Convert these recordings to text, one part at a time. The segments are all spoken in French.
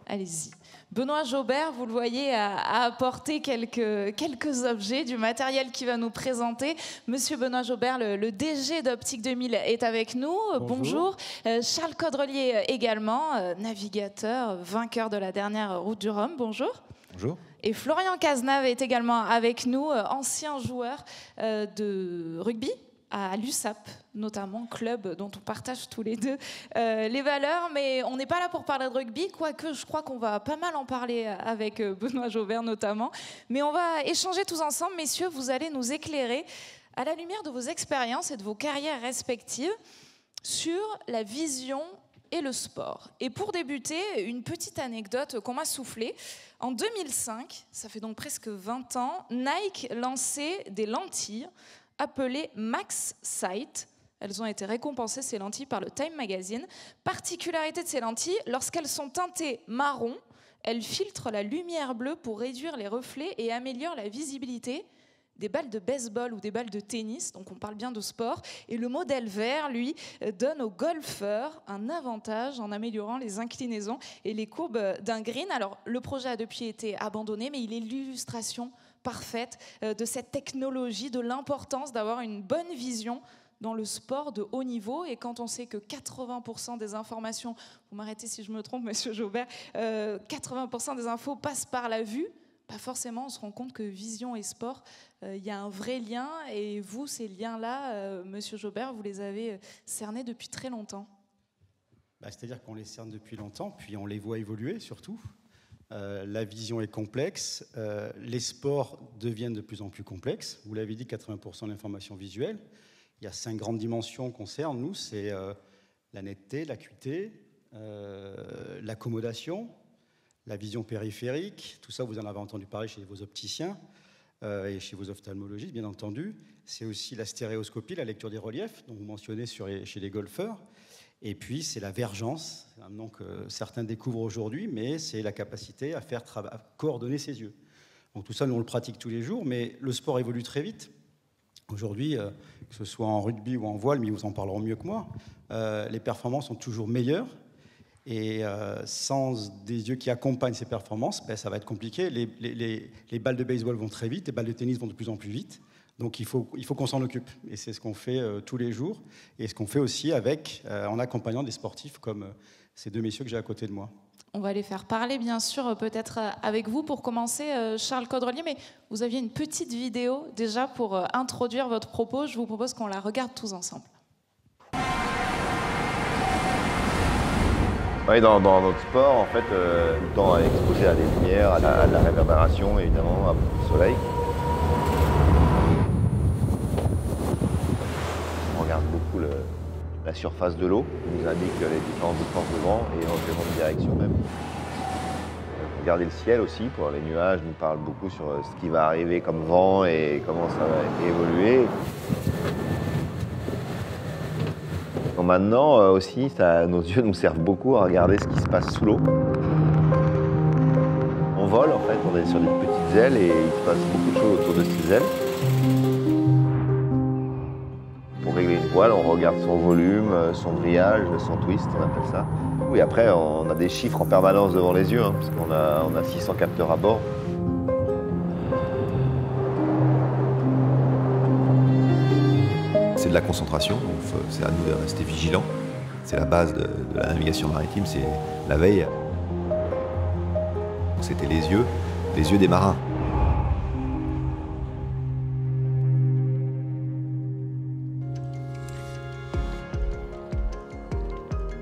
allez-y. Benoît Jaubert, vous le voyez, a apporté quelques objets, du matériel qu'il va nous présenter. Monsieur Benoît Jaubert, le DG d'Optique 2000 est avec nous. Bonjour. Charles Caudrelier également, navigateur, vainqueur de la dernière Route du Rhum. Bonjour. Bonjour. Et Florian Cazenave est également avec nous, ancien joueur de rugby à l'USAP, notamment, club dont on partage tous les deux les valeurs. Mais on n'est pas là pour parler de rugby, quoique je crois qu'on va pas mal en parler avec Benoît Jaubert notamment. Mais on va échanger tous ensemble. Messieurs, vous allez nous éclairer à la lumière de vos expériences et de vos carrières respectives sur la vision et le sport. Et pour débuter, une petite anecdote qu'on m'a soufflée. En 2005, ça fait donc presque 20 ans, Nike lançait des lentilles appelées Max Sight. Elles ont été récompensées, ces lentilles, par le Time Magazine. Particularité de ces lentilles, lorsqu'elles sont teintées marron, elles filtrent la lumière bleue pour réduire les reflets et améliorent la visibilité des balles de baseball ou des balles de tennis, donc on parle bien de sport. Et le modèle vert, lui, donne aux golfeurs un avantage en améliorant les inclinaisons et les courbes d'un green. Alors, le projet a depuis été abandonné, mais il est l'illustration parfaite de cette technologie, de l'importance d'avoir une bonne vision dans le sport de haut niveau. Et quand on sait que 80% des informations, vous m'arrêtez si je me trompe, monsieur Jaubert, 80% des infos passent par la vue, pas forcément, on se rend compte que vision et sport, il y a un vrai lien. Et vous, ces liens-là, monsieur Jaubert, vous les avez cernés depuis très longtemps. C'est-à-dire qu'on les cerne depuis longtemps, puis on les voit évoluer surtout. La vision est complexe, les sports deviennent de plus en plus complexes. Vous l'avez dit, 80% de l'information visuelle. Il y a 5 grandes dimensions qu'on cerne, nous, c'est la netteté, l'acuité, l'accommodation, la vision périphérique. Tout ça, vous en avez entendu parler chez vos opticiens et chez vos ophtalmologistes, bien entendu. C'est aussi la stéréoscopie, la lecture des reliefs, dont vous mentionnez chez les golfeurs. Et puis, c'est la vergence, un nom que certains découvrent aujourd'hui, mais c'est la capacité à à coordonner ses yeux. Donc tout ça, nous, on le pratique tous les jours, mais le sport évolue très vite. Aujourd'hui, que ce soit en rugby ou en voile, mais ils vous en parleront mieux que moi, les performances sont toujours meilleures. Et sans des yeux qui accompagnent ces performances, ça va être compliqué. Les balles de baseball vont très vite, les balles de tennis vont de plus en plus vite. Donc il faut qu'on s'en occupe. Et c'est ce qu'on fait tous les jours. Et ce qu'on fait aussi en accompagnant des sportifs comme ces 2 messieurs que j'ai à côté de moi. On va les faire parler, bien sûr, peut-être avec vous pour commencer, Charles Caudrelier. Mais vous aviez une petite vidéo déjà pour introduire votre propos. Je vous propose qu'on la regarde tous ensemble. Oui, dans notre sport, en fait, tout le temps exposé à des lumières, à la réverbération, évidemment, à beaucoup de soleil. On regarde beaucoup la surface de l'eau, qui nous indique les différentes distances de vent et éventuellement de direction même. Regarder le ciel aussi, pour les nuages, nous parlent beaucoup sur ce qui va arriver comme vent et comment ça va évoluer. Donc maintenant aussi, nos yeux nous servent beaucoup à regarder ce qui se passe sous l'eau. On vole en fait, on est sur des petites ailes et il se passe beaucoup de choses autour de ces ailes. Pour régler une voile, on regarde son volume, son brillage, son twist, on appelle ça. Oui, après, on a des chiffres en permanence devant les yeux, parce qu'on a 600 capteurs à bord. C'est de la concentration, donc c'est à nous de rester vigilants. C'est la base de la navigation maritime, c'est la veille. C'était les yeux des marins.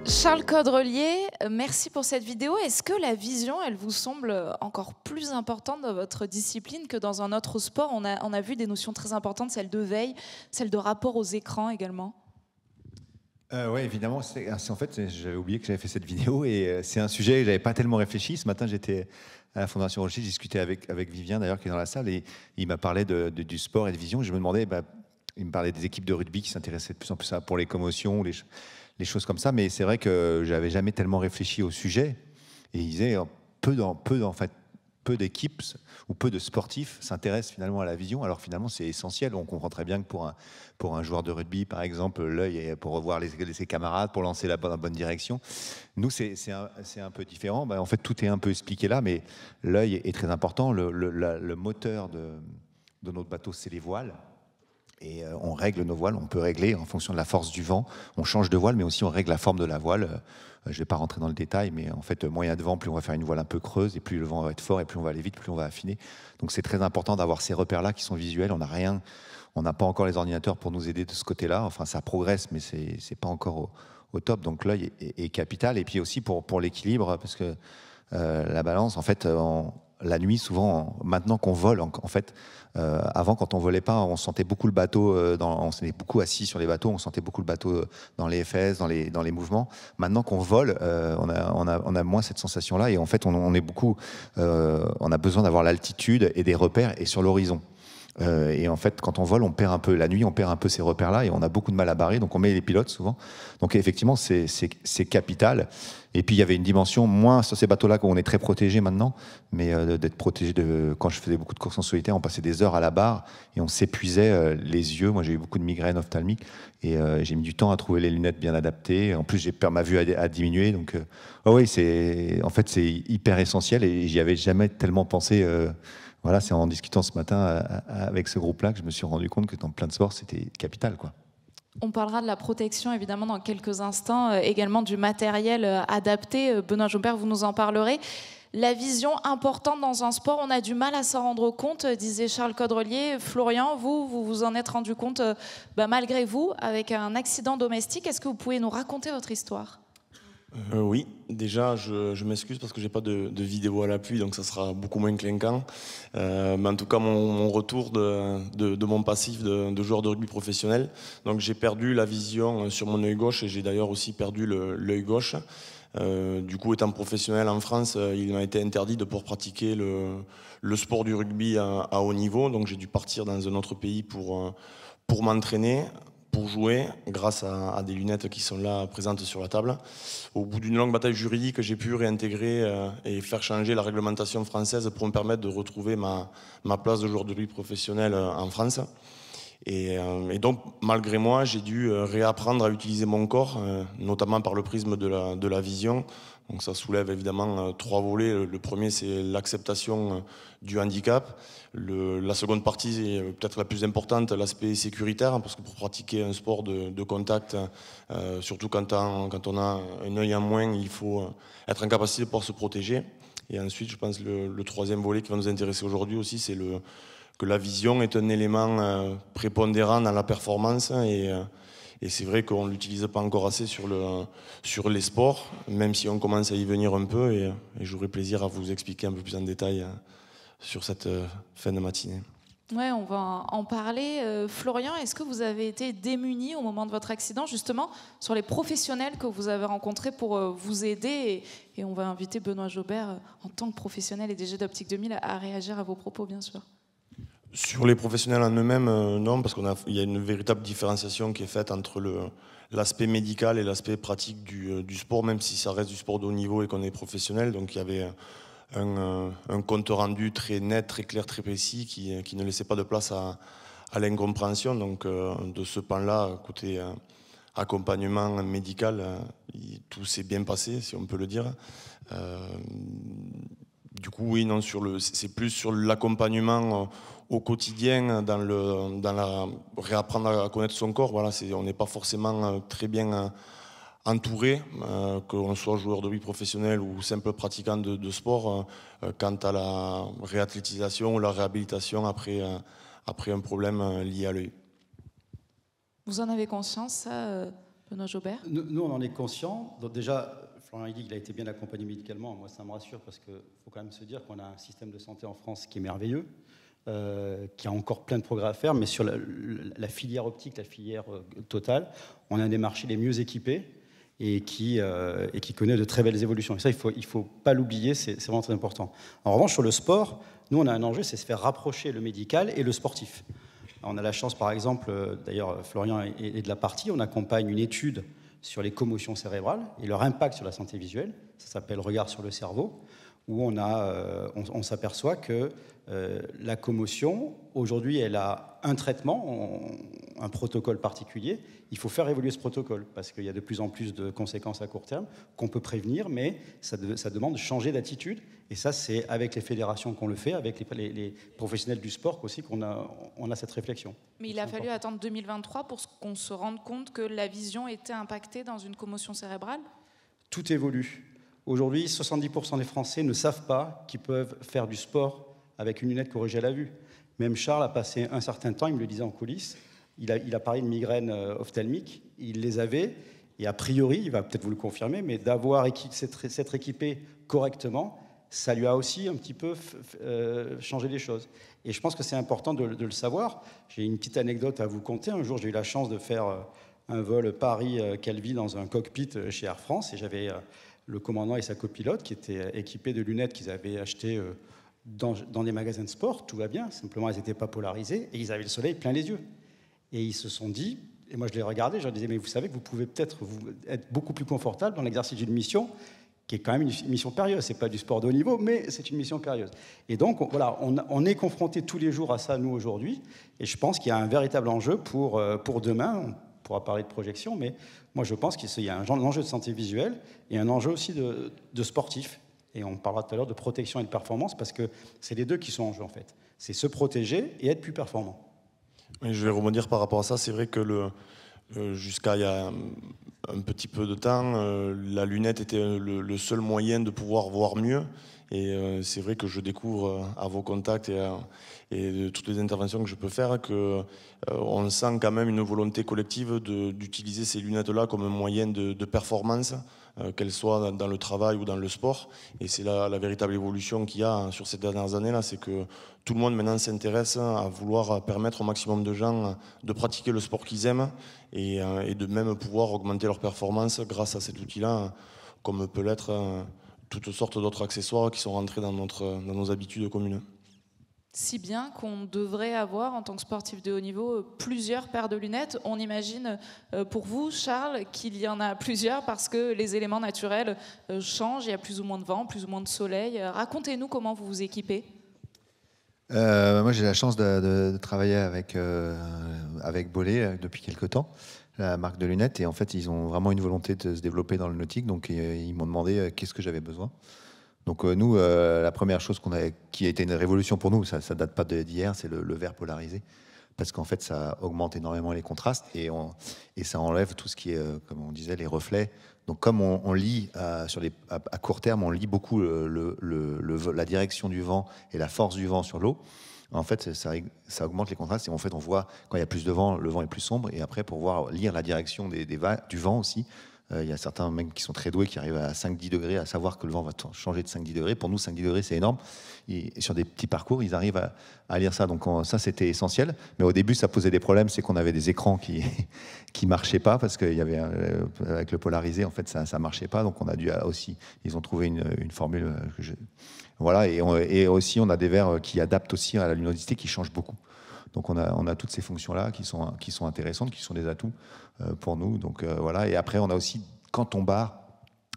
Charles Caudrelier, merci pour cette vidéo. Est-ce que la vision, elle vous semble encore plus importante dans votre discipline que dans un autre sport ? On a vu des notions très importantes, celle de veille, celle de rapport aux écrans également. Oui, évidemment. En fait, j'avais oublié que j'avais fait cette vidéo et c'est un sujet que je n'avais pas tellement réfléchi. Ce matin, j'étais à la Fondation Rothschild, j'ai discuté avec Vivien d'ailleurs qui est dans la salle et il m'a parlé du sport et de vision. Et je me demandais, il me parlait des équipes de rugby qui s'intéressaient de plus en plus à pour les commotions, les choses comme ça, mais c'est vrai que j'avais jamais tellement réfléchi au sujet. Et il disait peu peu d'équipes ou peu de sportifs s'intéressent finalement à la vision, alors finalement c'est essentiel. On comprend très bien que pour un joueur de rugby, par exemple, l'œil est pour revoir ses camarades, pour lancer la bonne direction. Nous, c'est un peu différent. En fait, tout est un peu expliqué là, mais l'œil est très important. Le moteur de notre bateau, c'est les voiles. Et on règle nos voiles, on peut régler en fonction de la force du vent. On change de voile, mais aussi on règle la forme de la voile. Je ne vais pas rentrer dans le détail, mais en fait, moins il y a de vent, plus on va faire une voile un peu creuse, et plus le vent va être fort, et plus on va aller vite, plus on va affiner. Donc c'est très important d'avoir ces repères-là qui sont visuels. On n'a pas encore les ordinateurs pour nous aider de ce côté-là. Enfin, ça progresse, mais c'est pas encore au top. Donc l'œil est capital. Et puis aussi pour l'équilibre, parce que la balance, en fait, la nuit, souvent, maintenant qu'on vole, en fait, avant, quand on volait pas, on sentait beaucoup le bateau, on s'était beaucoup assis sur les bateaux, on sentait beaucoup le bateau dans les fesses, dans les mouvements. Maintenant qu'on vole, on a moins cette sensation-là, et en fait, on a besoin d'avoir l'altitude et des repères et sur l'horizon. Et en fait, quand on vole, on perd un peu la nuit, on perd un peu ces repères-là, et on a beaucoup de mal à barrer, donc on met les pilotes souvent. Donc effectivement, c'est capital. Et puis il y avait une dimension, moins sur ces bateaux-là, où on est très protégé maintenant, mais d'être protégé quand je faisais beaucoup de courses en solitaire, on passait des heures à la barre, et on s'épuisait les yeux. Moi, j'ai eu beaucoup de migraines ophtalmiques, et j'ai mis du temps à trouver les lunettes bien adaptées. En plus, ma vue a diminué, donc oui, c'est hyper essentiel, et j'y avais jamais tellement pensé. Voilà, c'est en discutant ce matin avec ce groupe-là que je me suis rendu compte que dans plein de sports, c'était capital, quoi. On parlera de la protection, évidemment, dans quelques instants, également du matériel adapté. Benoît Jobert, vous nous en parlerez. La vision importante dans un sport, on a du mal à s'en rendre compte, disait Charles Caudrelier. Florian, vous en êtes rendu compte malgré vous, avec un accident domestique. Est-ce que vous pouvez nous raconter votre histoire ? Oui, déjà je m'excuse parce que j'ai pas de vidéo à l'appui, donc ça sera beaucoup moins clinquant. Mais en tout cas, mon retour de mon passif de joueur de rugby professionnel. Donc j'ai perdu la vision sur mon œil gauche, et j'ai d'ailleurs aussi perdu l'œil gauche. Du coup, étant professionnel en France, il m'a été interdit de pouvoir pratiquer le sport du rugby à haut niveau. Donc j'ai dû partir dans un autre pays pour m'entraîner, pour jouer, grâce à des lunettes qui sont là présentes sur la table. Au bout d'une longue bataille juridique, j'ai pu réintégrer et faire changer la réglementation française pour me permettre de retrouver ma place de joueur de rugby professionnel en France. Et donc, malgré moi, j'ai dû réapprendre à utiliser mon corps, notamment par le prisme de la vision. Donc ça soulève évidemment 3 volets. Le premier, c'est l'acceptation du handicap. La seconde partie est peut-être la plus importante, l'aspect sécuritaire, parce que pour pratiquer un sport de contact, surtout quand on a un œil en moins, il faut être en capacité de pouvoir se protéger. Et ensuite, je pense le troisième volet qui va nous intéresser aujourd'hui aussi, c'est que la vision est un élément prépondérant dans la performance, et c'est vrai qu'on ne l'utilise pas encore assez sur les sports, même si on commence à y venir un peu, et j'aurai plaisir à vous expliquer un peu plus en détail sur cette fin de matinée. Ouais, on va en parler. Florian, est-ce que vous avez été démuni au moment de votre accident, justement, sur les professionnels que vous avez rencontrés pour vous aider, et on va inviter Benoît Jobert, en tant que professionnel et DG d'Optique 2000, à réagir à vos propos, bien sûr. Sur les professionnels en eux-mêmes, non, parce qu'il y a une véritable différenciation qui est faite entre l'aspect médical et l'aspect pratique du sport, même si ça reste du sport de haut niveau et qu'on est professionnel. Donc il y avait un compte rendu très net, très clair, très précis, qui ne laissait pas de place à l'incompréhension. Donc de ce pan-là, côté accompagnement médical, tout s'est bien passé, si on peut le dire. Du coup, oui, non, c'est plus sur l'accompagnement au quotidien, dans réapprendre à connaître son corps. Voilà, on n'est pas forcément très bien entouré, que l'on soit joueur de rugby professionnel ou simple pratiquant de sport, quant à la réathlétisation ou la réhabilitation après un problème lié à l'œil. Vous en avez conscience, ça, Benoît Jobert ? Nous, on en est conscient. Donc déjà, Florian dit qu'il a été bien accompagné médicalement. Moi, ça me rassure, parce qu'il faut quand même se dire qu'on a un système de santé en France qui est merveilleux, qui a encore plein de progrès à faire, mais sur la filière optique, la filière totale, on a un des marchés les mieux équipés et qui connaît de très belles évolutions. Et ça, il faut pas l'oublier, c'est vraiment très important. En revanche, sur le sport, nous, on a un enjeu, c'est se faire rapprocher le médical et le sportif. On a la chance, par exemple, d'ailleurs, Florian est de la partie, on accompagne une étude sur les commotions cérébrales et leur impact sur la santé visuelle. Ça s'appelle « Regard sur le cerveau », où on s'aperçoit que la commotion, aujourd'hui, elle a un traitement, un protocole particulier. Il faut faire évoluer ce protocole parce qu'il y a de plus en plus de conséquences à court terme qu'on peut prévenir, mais ça demande de changer d'attitude. Et ça, c'est avec les fédérations qu'on le fait, avec les professionnels du sport aussi qu'on a cette réflexion. Mais il a fallu attendre 2023 pour qu'on se rende compte que la vision était impactée dans une commotion cérébrale ? Tout évolue. Aujourd'hui, 70% des Français ne savent pas qu'ils peuvent faire du sport avec une lunette corrigée à la vue. Même Charles a passé un certain temps, il me le disait en coulisses, il a parlé de migraines ophtalmiques, il les avait, et a priori, il va peut-être vous le confirmer, mais d'avoir s'être équipé correctement, ça lui a aussi un petit peu changé les choses. Et je pense que c'est important de le savoir. J'ai une petite anecdote à vous conter. Un jour, j'ai eu la chance de faire un vol Paris-Calvi dans un cockpit chez Air France, et j'avais le commandant et sa copilote qui étaient équipés de lunettes qu'ils avaient achetées dans des magasins de sport, tout va bien, simplement elles n'étaient pas polarisées, et ils avaient le soleil plein les yeux. Et ils se sont dit, et moi je les regardais, je leur disais, mais vous savez que vous pouvez peut-être être beaucoup plus confortable dans l'exercice d'une mission, qui est quand même une mission périlleuse, c'est pas du sport de haut niveau, mais c'est une mission périlleuse. Et donc, voilà, on est confronté tous les jours à ça, nous, aujourd'hui, et je pense qu'il y a un véritable enjeu pour demain. On pourra parler de projection, mais moi je pense qu'il y a un enjeu de santé visuelle et un enjeu aussi de sportif. Et on parlera tout à l'heure de protection et de performance, parce que c'est les deux qui sont en jeu, en fait. C'est se protéger et être plus performant. Et je vais rebondir par rapport à ça. C'est vrai que jusqu'à il y a un petit peu de temps, la lunette était le seul moyen de pouvoir voir mieux. Et c'est vrai que je découvre à vos contacts et de toutes les interventions que je peux faire qu'on sent quand même une volonté collective d'utiliser ces lunettes-là comme un moyen de performance, qu'elles soient dans le travail ou dans le sport. Et c'est la véritable évolution qu'il y a sur ces dernières années-là, c'est que tout le monde maintenant s'intéresse à vouloir permettre au maximum de gens de pratiquer le sport qu'ils aiment et de même pouvoir augmenter leur performance grâce à cet outil-là, comme peut l'être toutes sortes d'autres accessoires qui sont rentrés dans nos habitudes communes. Si bien qu'on devrait avoir, en tant que sportif de haut niveau, plusieurs paires de lunettes. On imagine, pour vous, Charles, qu'il y en a plusieurs parce que les éléments naturels changent, il y a plus ou moins de vent, plus ou moins de soleil. Racontez-nous comment vous vous équipez. Moi, j'ai la chance de travailler avec Bollé depuis quelques temps, la marque de lunettes, et en fait, ils ont vraiment une volonté de se développer dans le nautique, donc ils m'ont demandé qu'est-ce que j'avais besoin. Donc nous, la première chose qui a été une révolution pour nous, ça date pas d'hier, c'est le verre polarisé, parce qu'en fait, ça augmente énormément les contrastes et ça enlève tout ce qui est, comme on disait, les reflets. Donc comme on lit à court terme, on lit beaucoup la direction du vent et la force du vent sur l'eau. En fait, ça augmente les contrastes et en fait, on voit quand il y a plus de vent, le vent est plus sombre. Et après, pour lire la direction du vent aussi, il y a certains mecs qui sont très doués qui arrivent à 5-10 degrés, à savoir que le vent va changer de 5-10 degrés. Pour nous, 5-10 degrés, c'est énorme. Et sur des petits parcours, ils arrivent à lire ça. Donc ça, c'était essentiel. Mais au début, ça posait des problèmes. C'est qu'on avait des écrans qui marchaient pas parce qu'il y avait avec le polarisé, en fait, ça marchait pas. Donc on a dû aussi. Ils ont trouvé une formule. Voilà. Et aussi, on a des verres qui adaptent aussi à la luminosité, qui changent beaucoup. Donc on a toutes ces fonctions-là qui sont intéressantes, qui sont des atouts pour nous. Donc voilà. Et après, on a aussi, quand on barre,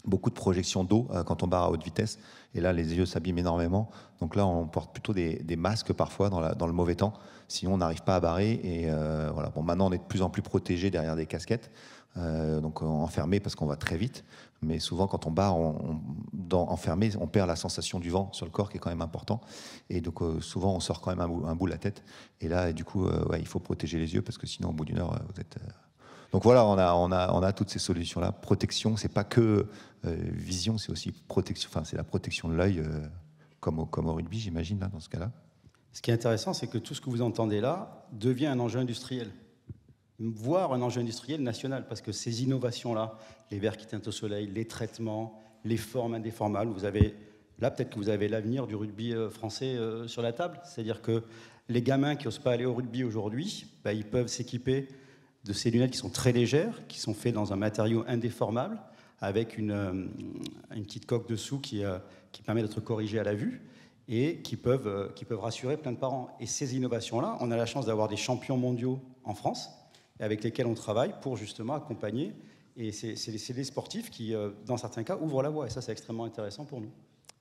beaucoup de projections d'eau quand on barre à haute vitesse. Et là, les yeux s'abîment énormément. Donc là, on porte plutôt des masques parfois dans le mauvais temps. Sinon, on n'arrive pas à barrer. Et voilà. Bon, maintenant, on est de plus en plus protégé derrière des casquettes. Donc enfermé parce qu'on va très vite. Mais souvent, quand on barre enfermé, on perd la sensation du vent sur le corps qui est quand même important. Et donc souvent, on sort quand même un bout la tête. Et là, du coup, il faut protéger les yeux parce que sinon, au bout d'une heure, vous êtes... Donc voilà, on a toutes ces solutions-là. Protection, c'est pas que vision, c'est aussi protection. Enfin, c'est la protection de l'œil, comme au rugby, j'imagine, là, dans ce cas-là. Ce qui est intéressant, c'est que tout ce que vous entendez là devient un enjeu industriel, voire un enjeu industriel national, parce que ces innovations-là, les verres qui teintent au soleil, les traitements, les formes indéformables, là, peut-être que vous avez l'avenir du rugby français sur la table. C'est-à-dire que les gamins qui n'osent pas aller au rugby aujourd'hui, ils peuvent s'équiper de ces lunettes qui sont très légères, qui sont faites dans un matériau indéformable, avec une petite coque dessous qui permet d'être corrigée à la vue et qui peuvent rassurer plein de parents. Et ces innovations-là, on a la chance d'avoir des champions mondiaux en France avec lesquels on travaille pour justement accompagner. Et c'est les sportifs qui, dans certains cas, ouvrent la voie. Et ça, c'est extrêmement intéressant pour nous.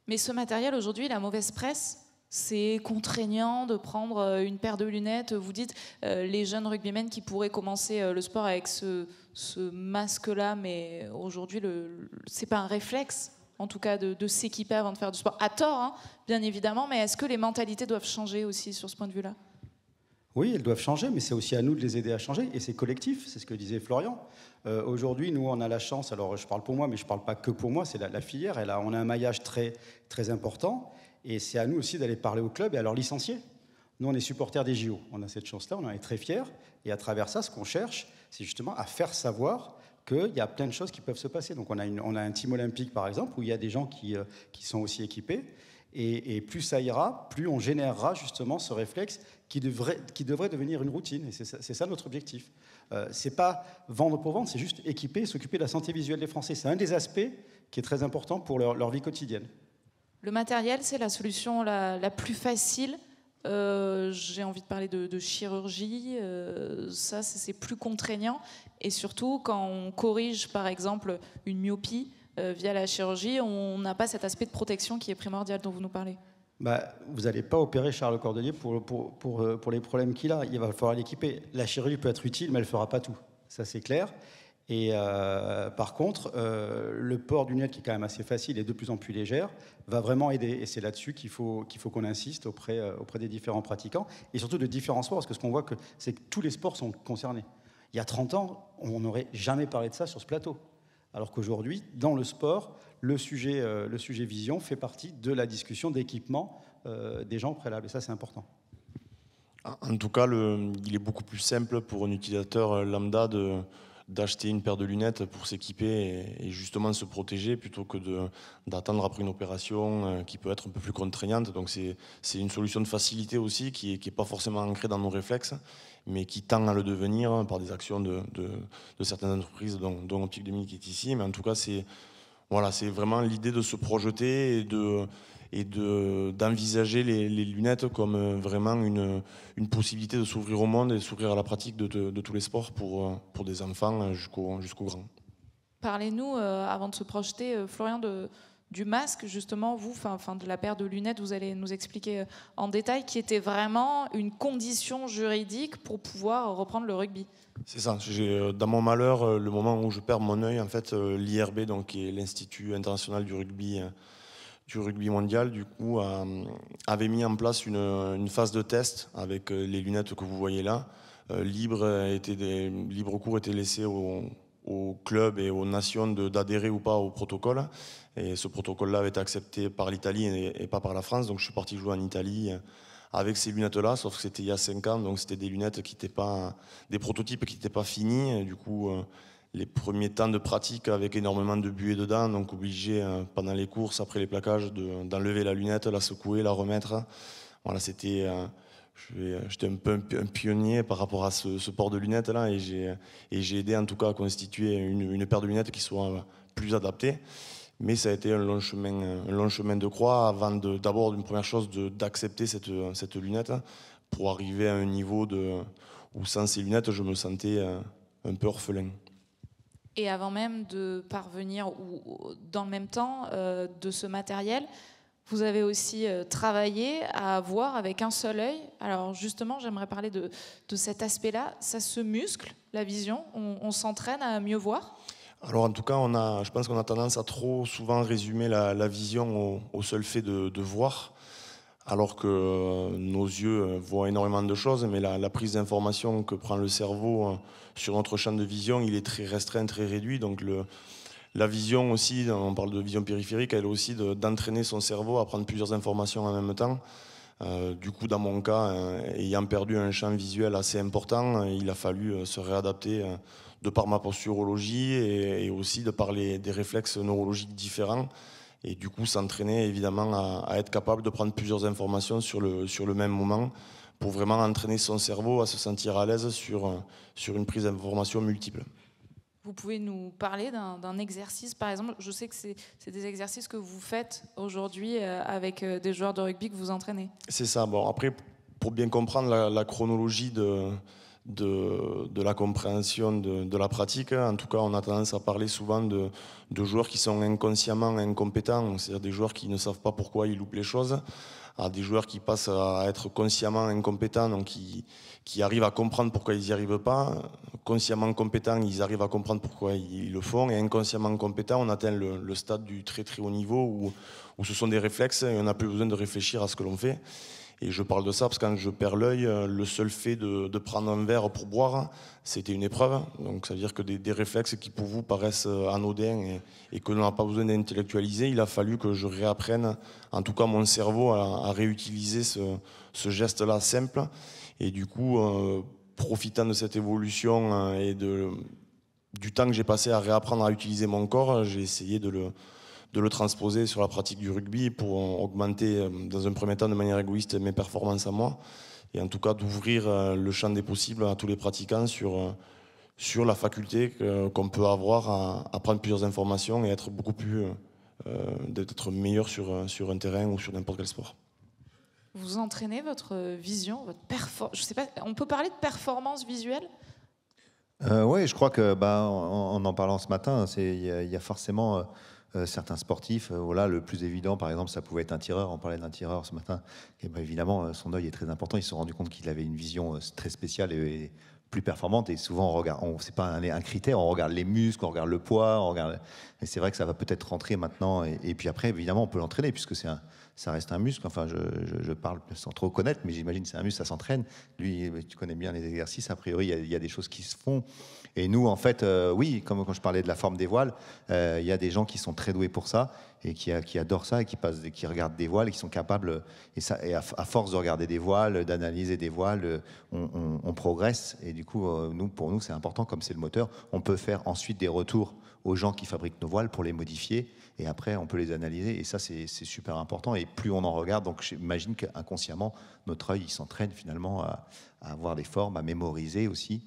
Mais ce matériel, aujourd'hui, la mauvaise presse, c'est contraignant de prendre une paire de lunettes. Vous dites, les jeunes rugbymen qui pourraient commencer le sport avec ce masque-là, mais aujourd'hui, c'est pas un réflexe, en tout cas, de s'équiper avant de faire du sport. À tort, hein, bien évidemment, mais est-ce que les mentalités doivent changer aussi sur ce point de vue-là ? Oui, elles doivent changer, mais c'est aussi à nous de les aider à changer, et c'est collectif, c'est ce que disait Florian. Aujourd'hui, nous, on a la chance, alors je parle pour moi, mais je ne parle pas que pour moi, c'est la filière, on a un maillage très, très important, et c'est à nous aussi d'aller parler au club et à leurs licenciés. Nous, on est supporters des JO, on a cette chance-là, on en est très fiers, et à travers ça, ce qu'on cherche, c'est justement à faire savoir qu'il y a plein de choses qui peuvent se passer. Donc on a un team olympique, par exemple, où il y a des gens qui sont aussi équipés, et plus ça ira, plus on générera justement ce réflexe qui devrait devenir une routine. Et c'est ça notre objectif. C'est pas vendre pour vendre, c'est juste équiper, s'occuper de la santé visuelle des Français. C'est un des aspects qui est très important pour leur vie quotidienne. Le matériel, c'est la solution la plus facile. J'ai envie de parler de chirurgie. Ça, c'est plus contraignant. Et surtout, quand on corrige, par exemple, une myopie via la chirurgie, on n'a pas cet aspect de protection qui est primordial dont vous nous parlez. Vous n'allez pas opérer Charles Cordelier pour les problèmes qu'il a. Il va falloir l'équiper. La chirurgie peut être utile, mais elle ne fera pas tout. Ça, c'est clair. Et par contre, le port d'une lunette qui est quand même assez facile et de plus en plus légère va vraiment aider. Et c'est là-dessus qu'il faut qu'on insiste auprès des différents pratiquants et surtout de différents sports. Parce que ce qu'on voit, c'est que tous les sports sont concernés. Il y a 30 ans, on n'aurait jamais parlé de ça sur ce plateau. Alors qu'aujourd'hui, dans le sport, le sujet vision fait partie de la discussion d'équipement des gens préalables. Et ça, c'est important. En tout cas, il est beaucoup plus simple pour un utilisateur lambda d'acheter une paire de lunettes pour s'équiper et justement se protéger plutôt que d'attendre après une opération qui peut être un peu plus contraignante. Donc c'est une solution de facilité aussi qui est pas forcément ancrée dans nos réflexes, mais qui tend à le devenir par des actions de certaines entreprises, dont Optique 2000 qui est ici. Mais en tout cas, c'est vraiment l'idée de se projeter et d'envisager les lunettes comme vraiment une possibilité de s'ouvrir au monde et s'ouvrir à la pratique de tous les sports pour des enfants jusqu'aux grands. Parlez-nous, avant de se projeter, Florian, du masque, justement, de la paire de lunettes, vous allez nous expliquer en détail, qui était vraiment une condition juridique pour pouvoir reprendre le rugby. C'est ça. J'ai, dans mon malheur, le moment où je perds mon œil, en fait, l'IRB, donc, qui est l'Institut international du rugby mondial, du coup, avait mis en place une phase de test avec les lunettes que vous voyez là. Libre cours était laissé aux clubs et aux nations d'adhérer ou pas au protocole. Et ce protocole-là avait été accepté par l'Italie et pas par la France. Donc je suis parti jouer en Italie avec ces lunettes-là, sauf que c'était il y a 5 ans. Donc c'était des lunettes qui n'étaient pas, des prototypes qui n'étaient pas finis. Et du coup, les premiers temps de pratique avec énormément de buée dedans, donc obligé pendant les courses, après les plaquages, d'enlever la lunette, la secouer, la remettre. Voilà, c'était... J'étais un peu un pionnier par rapport à ce port de lunettes là et j'ai aidé en tout cas à constituer une paire de lunettes qui soit plus adaptée. Mais ça a été un long chemin de croix avant d'abord d'une première chose d'accepter cette lunette pour arriver à un niveau où sans ces lunettes je me sentais un peu orphelin. Et avant même de parvenir, ou dans le même temps, de ce matériel, vous avez aussi travaillé à voir avec un seul œil. Alors justement, j'aimerais parler de cet aspect-là. Ça se muscle, la vision. On s'entraîne à mieux voir. Alors en tout cas, je pense qu'on a tendance à trop souvent résumer la vision au seul fait de voir, alors que nos yeux voient énormément de choses, mais la prise d'information que prend le cerveau sur notre champ de vision, il est très restreint, très réduit. Donc la vision aussi, on parle de vision périphérique, elle est aussi d'entraîner son cerveau à prendre plusieurs informations en même temps. Du coup, dans mon cas, ayant perdu un champ visuel assez important, il a fallu se réadapter de par ma posturologie et aussi de par des réflexes neurologiques différents. Et du coup, s'entraîner évidemment à être capable de prendre plusieurs informations sur le même moment pour vraiment entraîner son cerveau à se sentir à l'aise sur une prise d'information multiple. Vous pouvez nous parler d'un exercice, par exemple. Je sais que c'est des exercices que vous faites aujourd'hui avec des joueurs de rugby que vous entraînez. C'est ça. Bon, après, pour bien comprendre la chronologie de de la compréhension de la pratique. En tout cas, on a tendance à parler souvent de joueurs qui sont inconsciemment incompétents, c'est-à-dire des joueurs qui ne savent pas pourquoi ils loupent les choses, à des joueurs qui passent à être consciemment incompétents, donc qui arrivent à comprendre pourquoi ils n'y arrivent pas. Consciemment compétents, ils arrivent à comprendre pourquoi ils le font. Et inconsciemment compétents, on atteint le stade du très très haut niveau où ce sont des réflexes et on n'a plus besoin de réfléchir à ce que l'on fait. Et je parle de ça parce que quand je perds l'œil, le seul fait de prendre un verre pour boire, c'était une épreuve. Donc ça veut dire que des réflexes qui pour vous paraissent anodins et que l'on n'a pas besoin d'intellectualiser, il a fallu que je réapprenne, en tout cas mon cerveau, à réutiliser ce geste-là simple. Et du coup, profitant de cette évolution et du temps que j'ai passé à réapprendre à utiliser mon corps, j'ai essayé de le transposer sur la pratique du rugby pour augmenter, dans un premier temps, de manière égoïste, mes performances à moi. Et en tout cas, d'ouvrir le champ des possibles à tous les pratiquants sur la faculté qu'on peut avoir à prendre plusieurs informations et être beaucoup plus, d'être meilleur sur un terrain ou sur n'importe quel sport. Vous entraînez votre vision, votre performance. Je sais pas, on peut parler de performance visuelle ? Oui, je crois que, en parlant ce matin, il y a forcément certains sportifs. Voilà, le plus évident, par exemple, ça pouvait être un tireur. On parlait d'un tireur ce matin. Et évidemment, son œil est très important. Ils se sont rendus compte qu'il avait une vision très spéciale et plus performante. Et souvent, on regarde, c'est pas un critère. On regarde les muscles, on regarde le poids, Et c'est vrai que ça va peut-être rentrer maintenant. Et puis après, évidemment, on peut l'entraîner puisque ça reste un muscle. Enfin, je parle sans trop connaître, mais j'imagine que c'est un muscle, ça s'entraîne. Lui, tu connais bien les exercices. A priori, il y a des choses qui se font. Et nous, en fait, oui, comme quand je parlais de la forme des voiles, il y a des gens qui sont très doués pour ça et qui adorent ça et qui regardent des voiles et qui sont capables. Et à force de regarder des voiles, d'analyser des voiles, on progresse. Et du coup, pour nous, c'est important, comme c'est le moteur. On peut faire ensuite des retours aux gens qui fabriquent nos voiles pour les modifier. Et après, on peut les analyser. Et ça, c'est super important. Et plus on en regarde, donc j'imagine qu'inconsciemment, notre œil, il s'entraîne finalement à avoir des formes, à mémoriser aussi.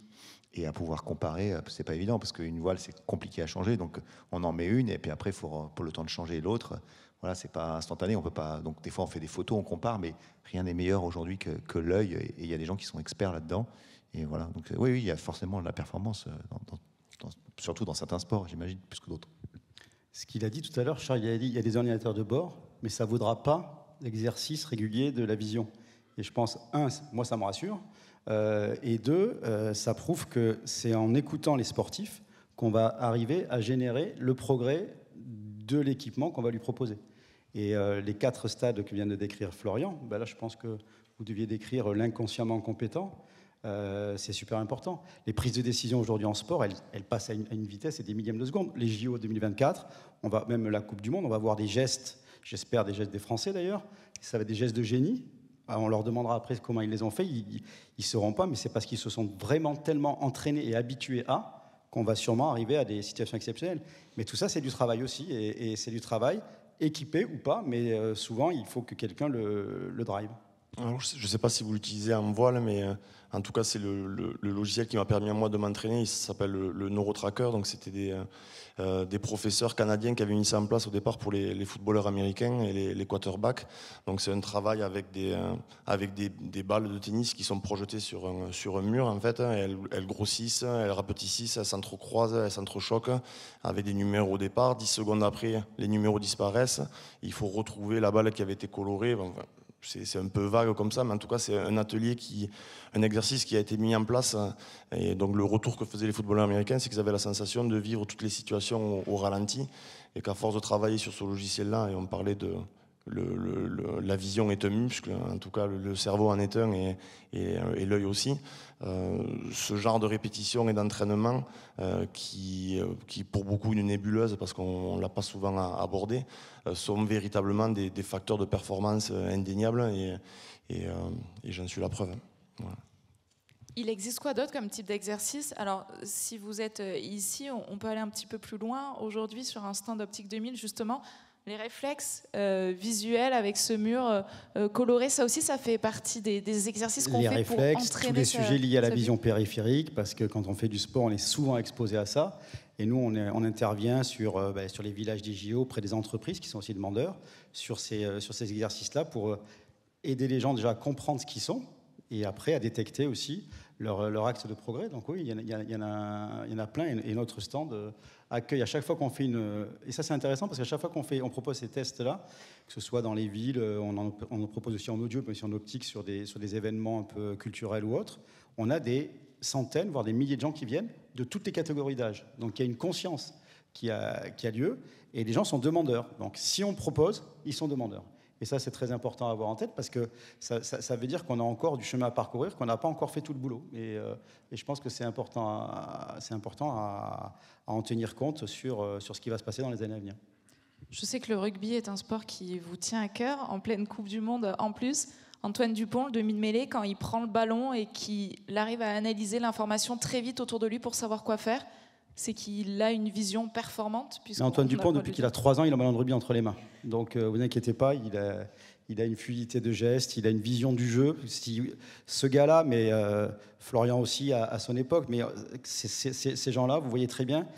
Et à pouvoir comparer, c'est pas évident parce qu'une voile c'est compliqué à changer, donc on en met une et puis après il faut pour le temps de changer l'autre. Voilà, c'est pas instantané, on peut pas. Donc des fois on fait des photos, on compare, mais rien n'est meilleur aujourd'hui que l'œil. Et il y a des gens qui sont experts là-dedans. Et voilà, donc oui, il y a forcément de la performance, surtout dans certains sports, j'imagine, plus que d'autres. Ce qu'il a dit tout à l'heure, Charles, il y a des ordinateurs de bord, mais ça ne vaudra pas l'exercice régulier de la vision. Et je pense, moi ça me rassure. Et deux, ça prouve que c'est en écoutant les sportifs qu'on va arriver à générer le progrès de l'équipement qu'on va lui proposer. Et les 4 stades que vient de décrire Florian, là je pense que vous deviez décrire l'inconsciemment compétent, c'est super important. Les prises de décision aujourd'hui en sport, elles passent à une vitesse et des millièmes de seconde. Les JO 2024, même la Coupe du Monde, on va voir des gestes, j'espère des gestes des Français d'ailleurs, ça va être des gestes de génie. On leur demandera après comment ils les ont fait, ils ne sauront pas, mais c'est parce qu'ils se sont vraiment tellement entraînés et habitués qu'on va sûrement arriver à des situations exceptionnelles. Mais tout ça, c'est du travail aussi, et c'est du travail équipé ou pas, mais souvent, il faut que quelqu'un le drive. Alors, je ne sais pas si vous l'utilisez en voile, mais en tout cas, c'est le logiciel qui m'a permis à moi de m'entraîner. Il s'appelle le NeuroTracker. Donc, c'était des professeurs canadiens qui avaient mis ça en place au départ pour les footballeurs américains et les quarterbacks. Donc, c'est un travail avec des balles de tennis qui sont projetées sur un mur, en fait. Elles grossissent, elles rapetissent, elles s'entrecroisent, elles s'entrechoquent avec des numéros au départ. 10 secondes après, les numéros disparaissent. Il faut retrouver la balle qui avait été colorée. Enfin, c'est un peu vague comme ça, mais en tout cas, c'est un exercice qui a été mis en place. Et donc, le retour que faisaient les footballeurs américains, c'est qu'ils avaient la sensation de vivre toutes les situations au ralenti. Et qu'à force de travailler sur ce logiciel-là, et on parlait de la vision est un muscle, en tout cas, le cerveau en est un et l'œil aussi. Ce genre de répétition et d'entraînement qui pour beaucoup une nébuleuse parce qu'on ne l'a pas souvent abordé, sont véritablement des facteurs de performance indéniables et j'en suis la preuve. Voilà. Il existe quoi d'autre comme type d'exercice ? Alors, si vous êtes ici, on peut aller un petit peu plus loin. Aujourd'hui, sur un stand Optique 2000, justement, les réflexes visuels avec ce mur coloré, ça aussi, ça fait partie des exercices qu'on fait pour entraîner tous les sujets liés à la vision périphérique, parce que quand on fait du sport, on est souvent exposé à ça. Et nous, on intervient sur les villages des JO, auprès des entreprises qui sont aussi demandeurs, sur ces exercices-là pour aider les gens déjà à comprendre ce qu'ils sont et après à détecter aussi leur axe de progrès. Donc oui, il y en a plein, et notre stand accueille à chaque fois qu'on fait et ça c'est intéressant parce qu'à chaque fois on propose ces tests-là, que ce soit dans les villes, on en propose aussi en audio, mais aussi en optique sur des événements un peu culturels ou autres, on a des centaines, voire des milliers de gens qui viennent de toutes les catégories d'âge. Donc il y a une conscience qui a lieu, et les gens sont demandeurs. Donc si on propose, ils sont demandeurs. Et ça, c'est très important à avoir en tête parce que ça veut dire qu'on a encore du chemin à parcourir, qu'on n'a pas encore fait tout le boulot. Et je pense que c'est important à en tenir compte sur ce qui va se passer dans les années à venir. Je sais que le rugby est un sport qui vous tient à cœur, en pleine Coupe du Monde en plus. Antoine Dupont, le demi-de-mêlée, quand il prend le ballon et qu'il arrive à analyser l'information très vite autour de lui pour savoir quoi faire, c'est qu'il a une vision performante. Antoine Dupont, depuis qu'il a 3 ans, il a un ballon de rugby entre les mains. Donc, vous inquiétez pas, il a une fluidité de geste, il a une vision du jeu. Ce gars-là, mais Florian aussi à son époque, mais ces gens-là, vous voyez très bien,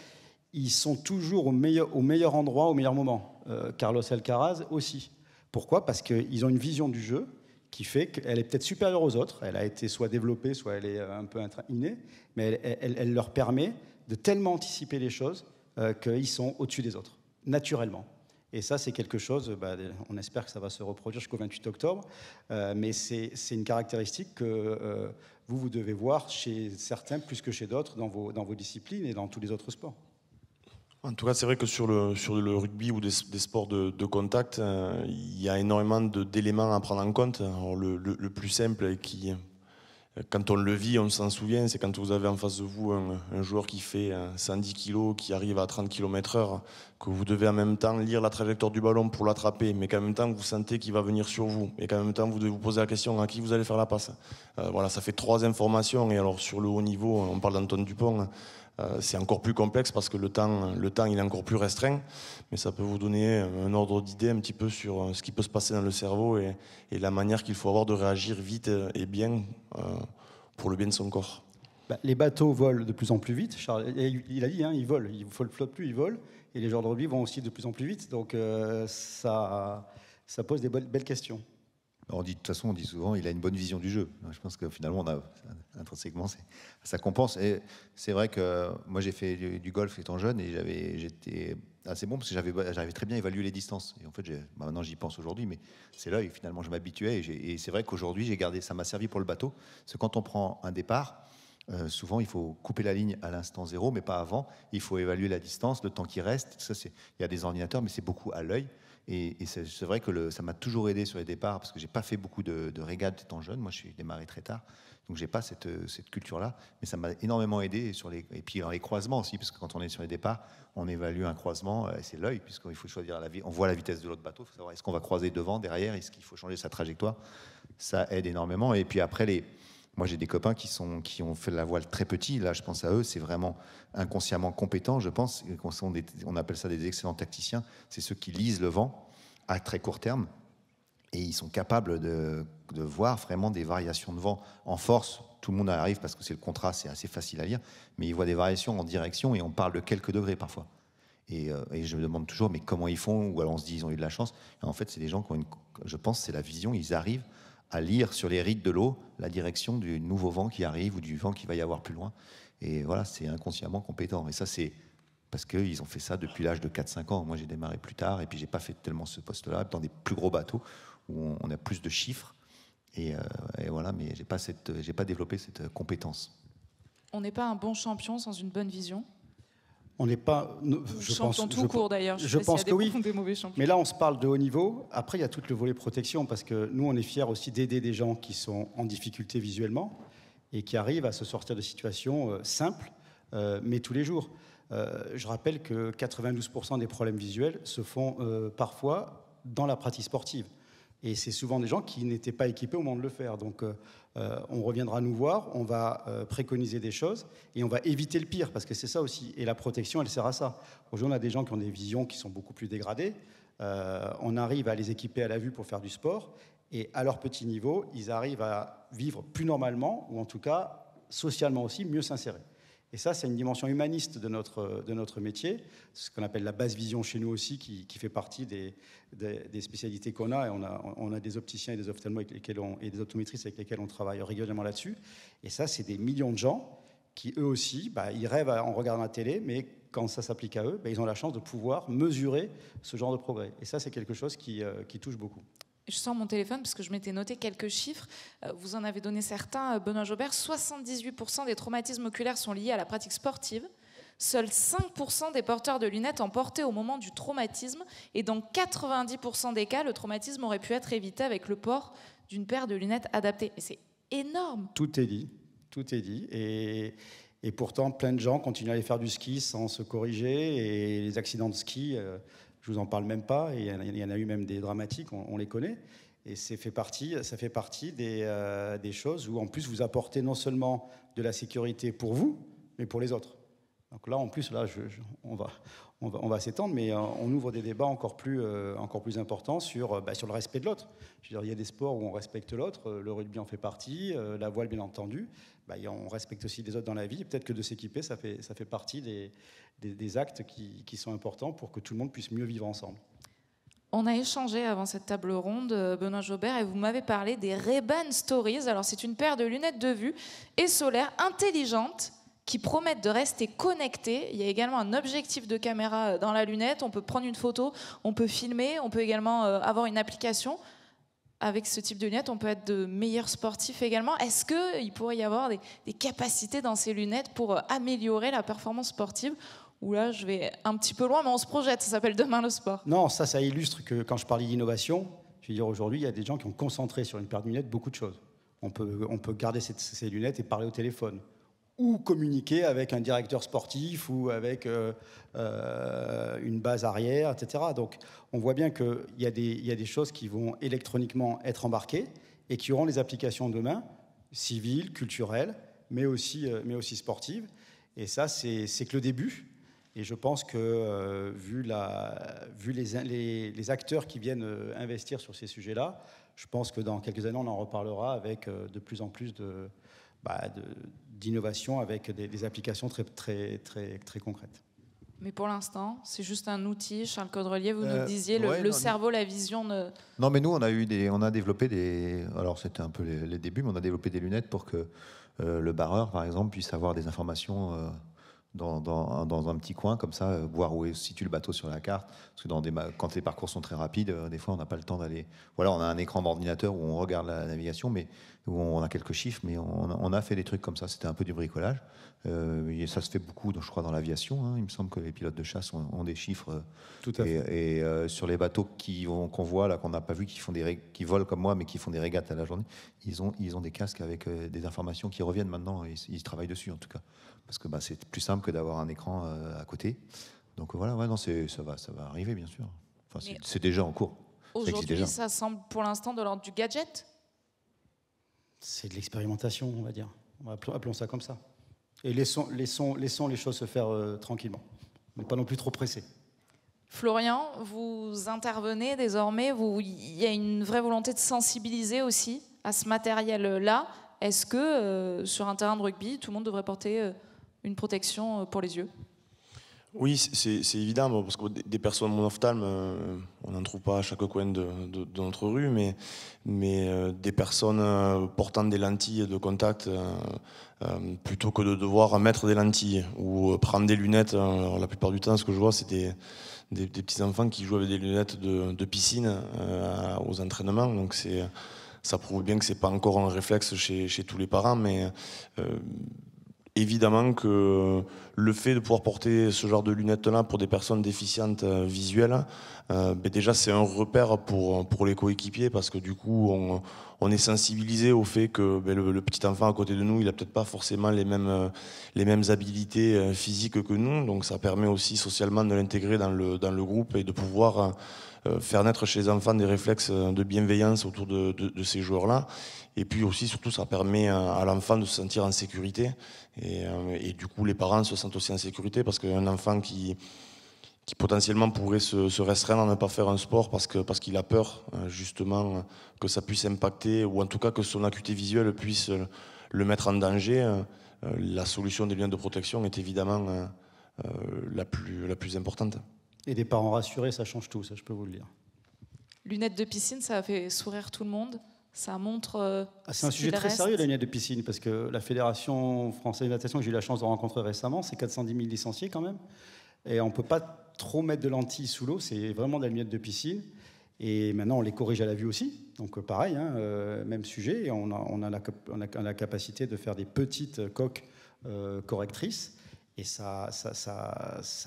ils sont toujours au meilleur endroit, au meilleur moment. Carlos Alcaraz aussi. Pourquoi ? Parce qu'ils ont une vision du jeu qui fait qu'elle est peut-être supérieure aux autres. Elle a été soit développée, soit elle est un peu innée, mais elle leur permet de tellement anticiper les choses qu'ils sont au-dessus des autres, naturellement. Et ça, c'est quelque chose, on espère que ça va se reproduire jusqu'au 28 octobre, mais c'est une caractéristique que vous devez voir chez certains plus que chez d'autres dans vos disciplines et dans tous les autres sports. En tout cas, c'est vrai que sur le rugby ou des sports de contact, il y a énormément d'éléments à prendre en compte. Alors, le plus simple et qui... Quand on le vit, on s'en souvient, c'est quand vous avez en face de vous un joueur qui fait 110 kg, qui arrive à 30 km/h, que vous devez en même temps lire la trajectoire du ballon pour l'attraper, mais qu'en même temps vous sentez qu'il va venir sur vous, et qu'en même temps vous devez vous poser la question à qui vous allez faire la passe. Voilà, ça fait 3 informations, et alors sur le haut niveau, on parle d'Antoine Dupont, c'est encore plus complexe parce que le temps il est encore plus restreint, mais ça peut vous donner un ordre d'idée un petit peu sur ce qui peut se passer dans le cerveau et la manière qu'il faut avoir de réagir vite et bien pour le bien de son corps. Les bateaux volent de plus en plus vite. Charles, il a dit, ils volent. Il ne flotte plus, ils volent. Et les joueurs de rugby vont aussi de plus en plus vite. Donc ça pose des belles questions. De toute façon, on dit souvent il a une bonne vision du jeu. Je pense que finalement, intrinsèquement, ça compense. Et c'est vrai que moi, j'ai fait du golf étant jeune et j'étais assez bon parce que j'arrivais très bien à évaluer les distances. Et en fait, maintenant, j'y pense aujourd'hui, mais c'est là où finalement je m'habituais. Et c'est vrai qu'aujourd'hui, ça m'a servi pour le bateau. Parce que quand on prend un départ, souvent, il faut couper la ligne à l'instant 0, mais pas avant. Il faut évaluer la distance, le temps qui reste. Il y a des ordinateurs, mais c'est beaucoup à l'œil. Et c'est vrai que ça m'a toujours aidé sur les départs parce que j'ai pas fait beaucoup de régates étant jeune. Moi, je suis démarré très tard, donc j'ai pas cette culture-là. Mais ça m'a énormément aidé et puis dans les croisements aussi, parce que quand on est sur les départs, on évalue un croisement, c'est l'œil, puisqu'il faut choisir on voit la vitesse de l'autre bateau, il faut savoir est-ce qu'on va croiser devant, derrière, est-ce qu'il faut changer sa trajectoire. Ça aide énormément. Et puis après moi, j'ai des copains qui ont fait la voile très petit. Là, je pense à eux. C'est vraiment inconsciemment compétent, je pense. On appelle ça des excellents tacticiens. C'est ceux qui lisent le vent à très court terme. Et ils sont capables de voir vraiment des variations de vent en force. Tout le monde arrive parce que c'est le contrat, c'est assez facile à lire. Mais ils voient des variations en direction et on parle de quelques degrés parfois. Et je me demande toujours, mais comment ils font? Ou alors on se dit, ils ont eu de la chance. Et en fait, c'est des gens qui ont je pense, c'est la vision. Ils arrivent à lire sur les rides de l'eau la direction du nouveau vent qui arrive ou du vent qu'il va y avoir plus loin. Et voilà, c'est inconsciemment compétent. Et ça, c'est parce qu'ils ont fait ça depuis l'âge de 4-5 ans. Moi, j'ai démarré plus tard et puis j'ai pas fait tellement ce poste-là, dans des plus gros bateaux où on a plus de chiffres. Et voilà, mais j'ai pas développé cette compétence. On n'est pas un bon champion sans une bonne vision? On n'est pas... court d'ailleurs. Je pense que oui. Des mauvais champions. Mais là, on se parle de haut niveau. Après, il y a tout le volet protection parce que nous, on est fiers aussi d'aider des gens qui sont en difficulté visuellement et qui arrivent à se sortir de situations simples, mais tous les jours. Je rappelle que 92% des problèmes visuels se font parfois dans la pratique sportive. Et c'est souvent des gens qui n'étaient pas équipés au moment de le faire. Donc, on reviendra nous voir, on va préconiser des choses et on va éviter le pire, parce que c'est ça aussi. Et la protection, elle sert à ça. Aujourd'hui, on a des gens qui ont des visions qui sont beaucoup plus dégradées. On arrive à les équiper à la vue pour faire du sport. Et à leur petit niveau, ils arrivent à vivre plus normalement, ou en tout cas, socialement aussi, mieux s'insérer. Et ça, c'est une dimension humaniste de notre métier, ce qu'on appelle la basse vision chez nous aussi, qui fait partie des spécialités qu'on a. Et on a des opticiens et des ophtalmos et des optométristes avec lesquels on travaille régulièrement là-dessus. Et ça, c'est des millions de gens qui, eux aussi, ils rêvent en regardant la télé, mais quand ça s'applique à eux, ils ont la chance de pouvoir mesurer ce genre de progrès. Et ça, c'est quelque chose qui touche beaucoup. Je sors mon téléphone parce que je m'étais noté quelques chiffres. Vous en avez donné certains, Benoît Jobert. 78% des traumatismes oculaires sont liés à la pratique sportive. Seuls 5% des porteurs de lunettes en portaient au moment du traumatisme. Et dans 90% des cas, le traumatisme aurait pu être évité avec le port d'une paire de lunettes adaptées. Et c'est énorme. Tout est dit. Tout est dit. Et pourtant, plein de gens continuent à aller faire du ski sans se corriger. Et les accidents de ski... je ne vous en parle même pas, et il y en a eu même des dramatiques, on les connaît. Et ça fait partie des choses où, en plus, vous apportez non seulement de la sécurité pour vous, mais pour les autres. Donc là, en plus, on va s'étendre, mais on ouvre des débats encore plus importants sur le respect de l'autre. Je veux dire, il y a des sports où on respecte l'autre, le rugby en fait partie, la voile, bien entendu. On respecte aussi les autres dans la vie. Et peut-être que de s'équiper, ça fait partie des actes qui sont importants pour que tout le monde puisse mieux vivre ensemble. On a échangé avant cette table ronde, Benoît Jobert, et vous m'avez parlé des Ray-Ban Stories. Alors, c'est une paire de lunettes de vue et solaires intelligentes qui promettent de rester connectés. Il y a également un objectif de caméra dans la lunette. On peut prendre une photo, on peut filmer, on peut également avoir une application. Avec ce type de lunettes, on peut être de meilleurs sportifs également. Est-ce qu'il pourrait y avoir des capacités dans ces lunettes pour améliorer la performance sportive ? Ou là, je vais un petit peu loin, mais on se projette. Ça s'appelle Demain le sport. Non, ça illustre que quand je parlais d'innovation, je veux dire, aujourd'hui, il y a des gens qui ont concentré sur une paire de lunettes beaucoup de choses. On peut garder ces lunettes et parler au téléphone. Ou communiquer avec un directeur sportif ou avec une base arrière, etc. Donc, on voit bien qu'il y a des choses qui vont électroniquement être embarquées et qui auront des applications demain, civiles, culturelles, mais aussi sportives. Et ça, c'est que le début. Et je pense que, vu les acteurs qui viennent investir sur ces sujets-là, je pense que dans quelques années, on en reparlera avec de plus en plus d'innovation avec des applications très, très, très, très concrètes. Mais pour l'instant, c'est juste un outil. Charles Caudrelier, vous nous disiez, le cerveau, la vision... Non, mais nous, on a développé des... Alors, c'était un peu les débuts, mais on a développé des lunettes pour que le barreur, par exemple, puisse avoir des informations dans un petit coin, comme ça, voir où est situé le bateau sur la carte. Parce que quand les parcours sont très rapides, des fois, on n'a pas le temps d'aller... Voilà, on a un écran d'ordinateur où on regarde la navigation, mais où on a quelques chiffres, mais on a fait des trucs comme ça. C'était un peu du bricolage. Et ça se fait beaucoup, je crois, dans l'aviation. Hein. Il me semble que les pilotes de chasse ont des chiffres. Tout à fait. Et sur les bateaux qu'on voit, là, qu'on n'a pas vu, qui volent comme moi, mais qui font des régates à la journée, ils ont des casques avec des informations qui reviennent maintenant. Et ils travaillent dessus, en tout cas. Parce que c'est plus simple que d'avoir un écran à côté. Donc voilà, ça va arriver, bien sûr. Enfin, c'est déjà en cours. Aujourd'hui, ça semble pour l'instant de l'ordre du gadget. C'est de l'expérimentation, on va dire. Appelons ça comme ça. Et laissons les choses se faire tranquillement. Mais pas non plus trop pressés. Florian, vous intervenez désormais. Il y a une vraie volonté de sensibiliser aussi à ce matériel-là. Est-ce que sur un terrain de rugby, tout le monde devrait porter une protection pour les yeux ? Oui, c'est évident, parce que des personnes monophtalmes, on n'en trouve pas à chaque coin de notre rue, mais des personnes portant des lentilles de contact, plutôt que de devoir mettre des lentilles ou prendre des lunettes, alors la plupart du temps, ce que je vois, c'est des petits-enfants qui jouent avec des lunettes de piscine aux entraînements, donc ça prouve bien que ce n'est pas encore un réflexe chez tous les parents, mais... Évidemment que le fait de pouvoir porter ce genre de lunettes-là pour des personnes déficientes visuelles, déjà c'est un repère pour les coéquipiers, parce que du coup on est sensibilisé au fait que le petit enfant à côté de nous, il n'a peut-être pas forcément les mêmes habilités physiques que nous, donc ça permet aussi socialement de l'intégrer dans le groupe et de pouvoir faire naître chez les enfants des réflexes de bienveillance autour de ces joueurs-là. Et puis aussi, surtout, ça permet à l'enfant de se sentir en sécurité. Et du coup, les parents se sentent aussi en sécurité, parce qu'un enfant qui potentiellement pourrait se restreindre à ne pas faire un sport parce qu'il a peur, justement, que ça puisse impacter, ou en tout cas que son acuité visuelle puisse le mettre en danger, la solution des lunettes de protection est évidemment la plus importante. Et des parents rassurés, ça change tout, ça je peux vous le dire. Lunettes de piscine, ça a fait sourire tout le monde. Ça montre. C'est un sujet très sérieux, les lunettes de piscine, parce que la Fédération française de natation, que j'ai eu la chance de rencontrer récemment, c'est 410 000 licenciés quand même. Et on ne peut pas trop mettre de lentilles sous l'eau, c'est vraiment des lunettes de piscine. Et maintenant, on les corrige à la vue aussi. Donc pareil, même sujet. Et on a la capacité de faire des petites coques correctrices. Et ça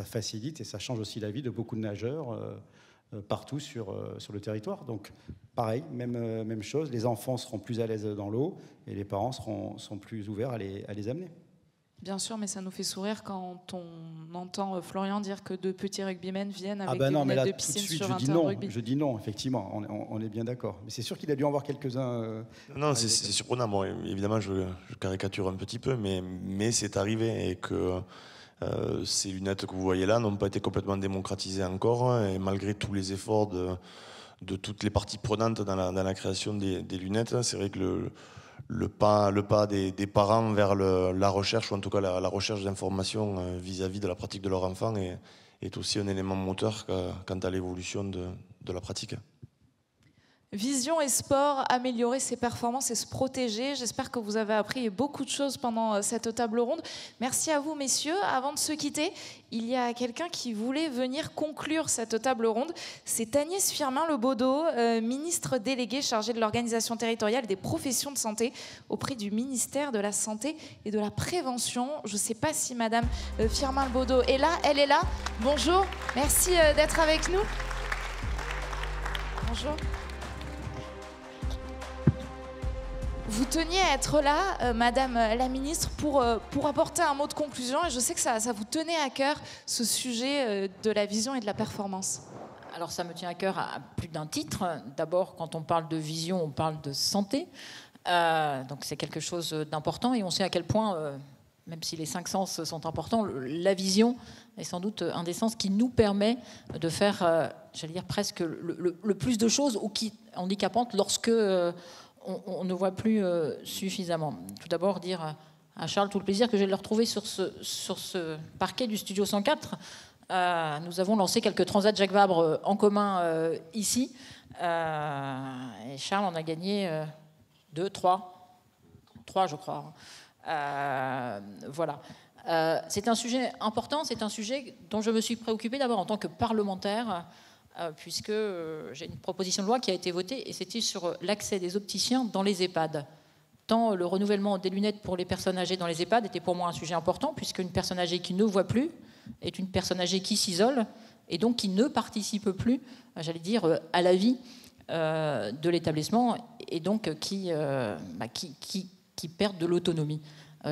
facilite et ça change aussi la vie de beaucoup de nageurs partout sur le territoire. Donc pareil, même chose. Les enfants seront plus à l'aise dans l'eau et les parents sont plus ouverts à les amener. Bien sûr, mais ça nous fait sourire quand on entend Florian dire que de petits rugbymen viennent avec des lunettes de piscine tout de suite, sur un terrain de rugby. Je dis non, effectivement, on est bien d'accord. Mais c'est sûr qu'il a dû en voir quelques-uns. Non, c'est surprenant. Bon, évidemment, je caricature un petit peu, mais c'est arrivé et que ces lunettes que vous voyez là n'ont pas été complètement démocratisées encore. Et malgré tous les efforts de toutes les parties prenantes dans la création des lunettes, c'est vrai que le pas des parents vers la recherche, ou en tout cas la recherche d'informations vis-à-vis de la pratique de leur enfant est aussi un élément moteur quant à l'évolution de la pratique. Vision et sport, améliorer ses performances et se protéger. J'espère que vous avez appris beaucoup de choses pendant cette table ronde. Merci à vous, messieurs. Avant de se quitter, il y a quelqu'un qui voulait venir conclure cette table ronde. C'est Agnès Firmin-Lebaudot, ministre déléguée chargée de l'organisation territoriale des professions de santé auprès du ministère de la Santé et de la Prévention. Je ne sais pas si Madame Firmin-Lebaudot est là. Elle est là. Bonjour. Merci d'être avec nous. Bonjour. Vous teniez à être là, Madame la Ministre, pour apporter un mot de conclusion. Et je sais que ça vous tenait à cœur, ce sujet de la vision et de la performance. Alors ça me tient à cœur à plus d'un titre. D'abord, quand on parle de vision, on parle de santé. Donc c'est quelque chose d'important. Et on sait à quel point, même si les 5 sens sont importants, la vision est sans doute un des sens qui nous permet de faire, j'allais dire, presque le plus de choses ou qui handicapantes lorsque... on ne voit plus suffisamment. Tout d'abord, dire à Charles tout le plaisir que j'ai de le retrouver sur ce parquet du Studio 104. Nous avons lancé quelques transats Jacques Vabre en commun ici. Et Charles en a gagné 2, 3 je crois. Voilà. C'est un sujet important, c'est un sujet dont je me suis préoccupée d'abord en tant que parlementaire, puisque j'ai une proposition de loi qui a été votée, et c'était sur l'accès des opticiens dans les EHPAD. Tant le renouvellement des lunettes pour les personnes âgées dans les EHPAD était pour moi un sujet important, puisqu'une personne âgée qui ne voit plus est une personne âgée qui s'isole, et donc qui ne participe plus, j'allais dire, à la vie de l'établissement, et donc qui perd de l'autonomie.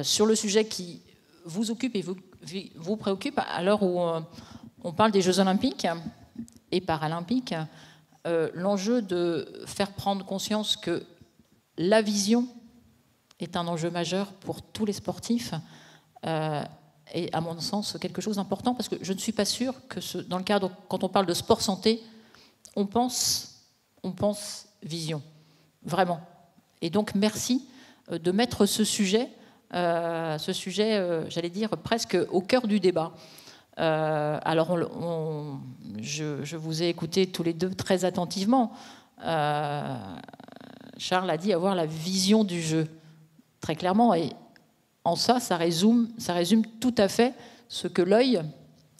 Sur le sujet qui vous occupe et vous préoccupe, à l'heure où on parle des Jeux Olympiques et Paralympiques, l'enjeu de faire prendre conscience que la vision est un enjeu majeur pour tous les sportifs est, à mon sens, quelque chose d'important, parce que je ne suis pas sûre que dans le cadre, quand on parle de sport-santé, on pense vision, vraiment. Et donc, merci de mettre ce sujet, j'allais dire, presque au cœur du débat. Alors, je vous ai écouté tous les deux très attentivement. Charles a dit avoir la vision du jeu, très clairement. Et en ça résume tout à fait ce que l'œil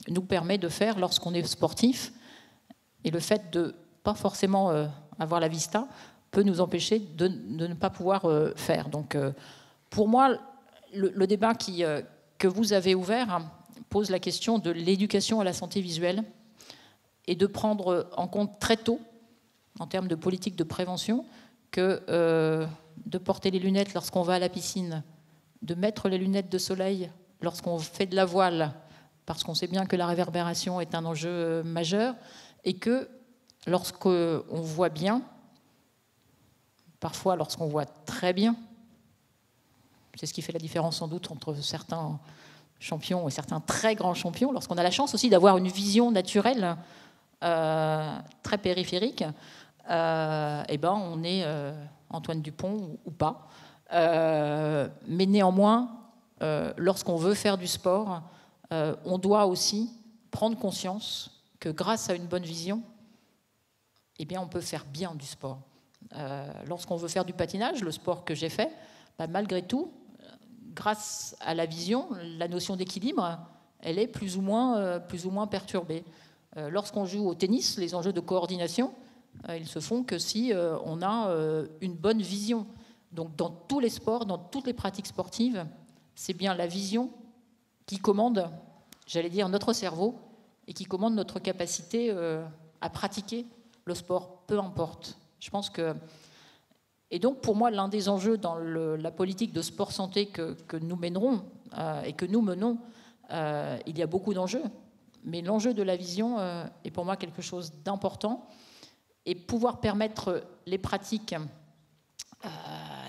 nous permet de faire lorsqu'on est sportif. Et le fait de ne pas forcément avoir la vista peut nous empêcher de ne pas pouvoir faire. Donc, pour moi, le débat que vous avez ouvert pose la question de l'éducation à la santé visuelle et de prendre en compte très tôt, en termes de politique de prévention, que de porter les lunettes lorsqu'on va à la piscine, de mettre les lunettes de soleil lorsqu'on fait de la voile, parce qu'on sait bien que la réverbération est un enjeu majeur, et que lorsqu'on voit bien, parfois lorsqu'on voit très bien, c'est ce qui fait la différence sans doute entre certains champions et certains très grands champions, lorsqu'on a la chance aussi d'avoir une vision naturelle très périphérique, on est Antoine Dupont ou pas. Mais néanmoins, lorsqu'on veut faire du sport, on doit aussi prendre conscience que grâce à une bonne vision, eh bien, on peut faire bien du sport. Lorsqu'on veut faire du patinage, le sport que j'ai fait, malgré tout, grâce à la vision, la notion d'équilibre, elle est plus ou moins perturbée. Lorsqu'on joue au tennis, les enjeux de coordination, ils se font que si on a une bonne vision. Donc dans tous les sports, dans toutes les pratiques sportives, c'est bien la vision qui commande, j'allais dire, notre cerveau et qui commande notre capacité à pratiquer le sport, peu importe. Je pense que... Et donc, pour moi, l'un des enjeux dans la politique de sport-santé que nous mènerons et que nous menons, il y a beaucoup d'enjeux. Mais l'enjeu de la vision est pour moi quelque chose d'important. Et pouvoir permettre les pratiques...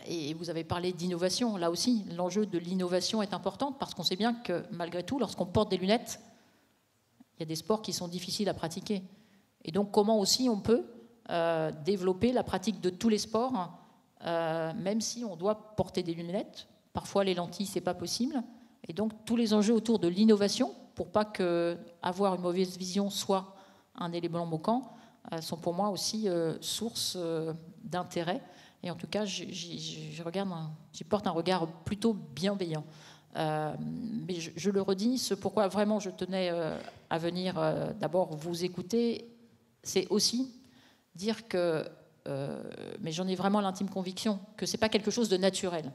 et vous avez parlé d'innovation, là aussi, l'enjeu de l'innovation est important parce qu'on sait bien que, malgré tout, lorsqu'on porte des lunettes, il y a des sports qui sont difficiles à pratiquer. Et donc, comment aussi on peut développer la pratique de tous les sports, même si on doit porter des lunettes. Parfois, les lentilles, c'est pas possible. Et donc, tous les enjeux autour de l'innovation, pour pas que avoir une mauvaise vision soit un élément bloquant, sont pour moi aussi source d'intérêt. Et en tout cas, j'y porte un regard plutôt bienveillant. Mais je le redis, ce pourquoi vraiment je tenais à venir d'abord vous écouter, c'est aussi dire que, mais j'en ai vraiment l'intime conviction, que ce n'est pas quelque chose de naturel.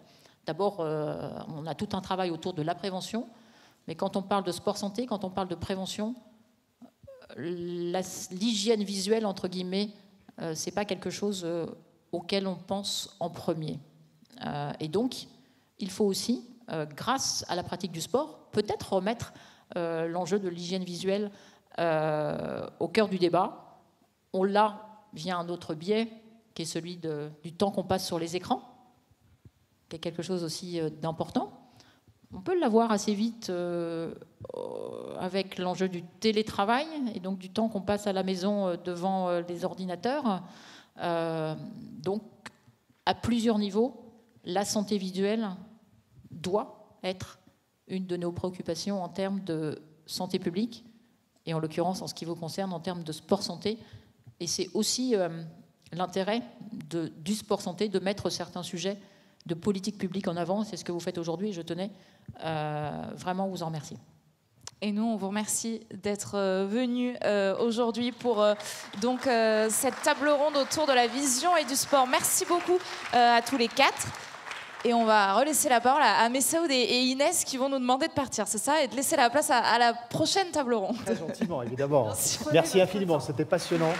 D'abord, on a tout un travail autour de la prévention, mais quand on parle de sport-santé, quand on parle de prévention, l'hygiène visuelle, entre guillemets, ce n'est pas quelque chose auquel on pense en premier. Et donc, il faut aussi, grâce à la pratique du sport, peut-être remettre l'enjeu de l'hygiène visuelle au cœur du débat. On l'a via un autre biais, qui est celui du temps qu'on passe sur les écrans, qui est quelque chose aussi d'important. On peut l'avoir assez vite avec l'enjeu du télétravail, et donc du temps qu'on passe à la maison devant les ordinateurs. Donc, à plusieurs niveaux, la santé visuelle doit être une de nos préoccupations en termes de santé publique, et en l'occurrence, en ce qui vous concerne, en termes de sport-santé. Et c'est aussi l'intérêt du sport-santé de mettre certains sujets de politique publique en avant. C'est ce que vous faites aujourd'hui, et je tenais vraiment vous en remercier. Et nous, on vous remercie d'être venus aujourd'hui pour donc cette table ronde autour de la vision et du sport. Merci beaucoup à tous les quatre. Et on va relaisser la parole à Messaoud et Inès qui vont nous demander de partir, c'est ça? Et de laisser la place à la prochaine table ronde. Très gentiment, évidemment. Merci infiniment, c'était passionnant.